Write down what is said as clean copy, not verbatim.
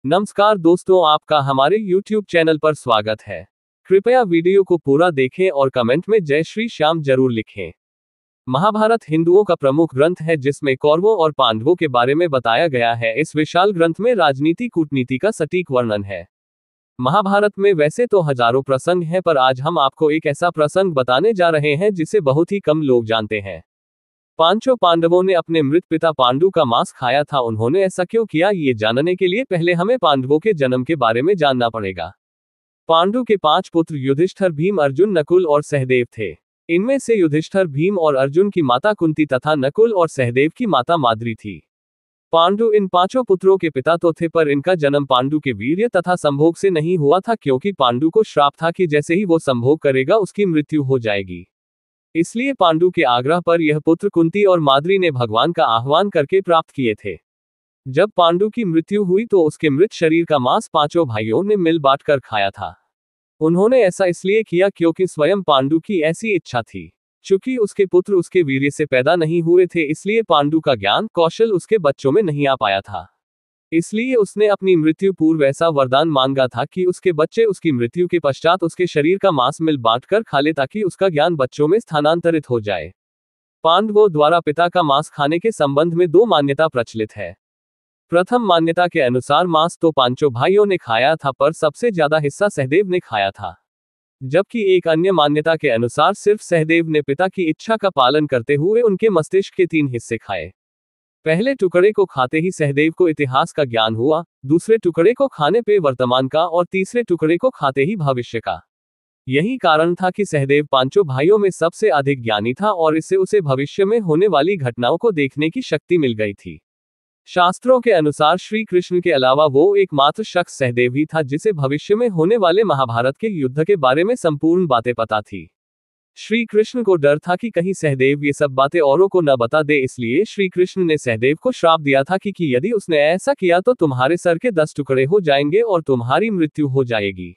नमस्कार दोस्तों, आपका हमारे YouTube चैनल पर स्वागत है। कृपया वीडियो को पूरा देखें और कमेंट में जय श्री श्याम जरूर लिखें। महाभारत हिंदुओं का प्रमुख ग्रंथ है जिसमें कौरवों और पांडवों के बारे में बताया गया है। इस विशाल ग्रंथ में राजनीति कूटनीति का सटीक वर्णन है। महाभारत में वैसे तो हजारों प्रसंग हैं, पर आज हम आपको एक ऐसा प्रसंग बताने जा रहे हैं जिसे बहुत ही कम लोग जानते हैं। पांचों पांडवों ने अपने मृत पिता पांडु का मांस खाया था। उन्होंने ऐसा क्यों किया, ये जानने के लिए पहले हमें पांडवों के जन्म के बारे में जानना पड़ेगा। पांडु के 5 पुत्र युधिष्ठिर, भीम, अर्जुन, नकुल और सहदेव थे। इनमें से युधिष्ठिर, भीम और अर्जुन की माता कुंती तथा नकुल और सहदेव की माता माद्री थी। पांडु इन 5 पुत्रों के पिता तो थे, पर इनका जन्म पांडु के वीर्य तथा संभोग से नहीं हुआ था, क्योंकि पांडु को श्राप था कि जैसे ही वो संभोग करेगा उसकी मृत्यु हो जाएगी। इसलिए पांडु के आग्रह पर यह पुत्र कुंती और माद्री ने भगवान का आह्वान करके प्राप्त किए थे। जब पांडु की मृत्यु हुई तो उसके मृत शरीर का मांस 5 भाइयों ने मिल बांट कर खाया था। उन्होंने ऐसा इसलिए किया क्योंकि स्वयं पांडु की ऐसी इच्छा थी। चूंकि उसके पुत्र उसके वीर्य से पैदा नहीं हुए थे, इसलिए पांडु का ज्ञान कौशल उसके बच्चों में नहीं आ पाया था। इसलिए उसने अपनी मृत्यु पूर्व ऐसा वरदान मांगा था कि उसके बच्चे उसकी मृत्यु के पश्चात उसके शरीर का मांस मिल बांट कर खा ले, ताकि उसका ज्ञान बच्चों में स्थानांतरित हो जाए। पांडवों द्वारा पिता का मांस खाने के संबंध में 2 मान्यता प्रचलित है। प्रथम मान्यता के अनुसार मांस तो 5 भाइयों ने खाया था, पर सबसे ज्यादा हिस्सा सहदेव ने खाया था। जबकि एक अन्य मान्यता के अनुसार सिर्फ सहदेव ने पिता की इच्छा का पालन करते हुए उनके मस्तिष्क के 3 हिस्से खाए। पहले टुकड़े को खाते ही सहदेव को इतिहास का ज्ञान हुआ, दूसरे टुकड़े को खाने पे वर्तमान का और तीसरे टुकड़े को खाते ही भविष्य का। यही कारण था कि सहदेव 5 भाइयों में सबसे अधिक ज्ञानी था और इससे उसे भविष्य में होने वाली घटनाओं को देखने की शक्ति मिल गई थी। शास्त्रों के अनुसार श्री कृष्ण के अलावा वो एकमात्र शख्स सहदेव ही था जिसे भविष्य में होने वाले महाभारत के युद्ध के बारे में संपूर्ण बातें पता थी। श्री कृष्ण को डर था कि कहीं सहदेव ये सब बातें औरों को न बता दे, इसलिए श्री कृष्ण ने सहदेव को श्राप दिया था कि यदि उसने ऐसा किया तो तुम्हारे सर के 10 टुकड़े हो जाएंगे और तुम्हारी मृत्यु हो जाएगी।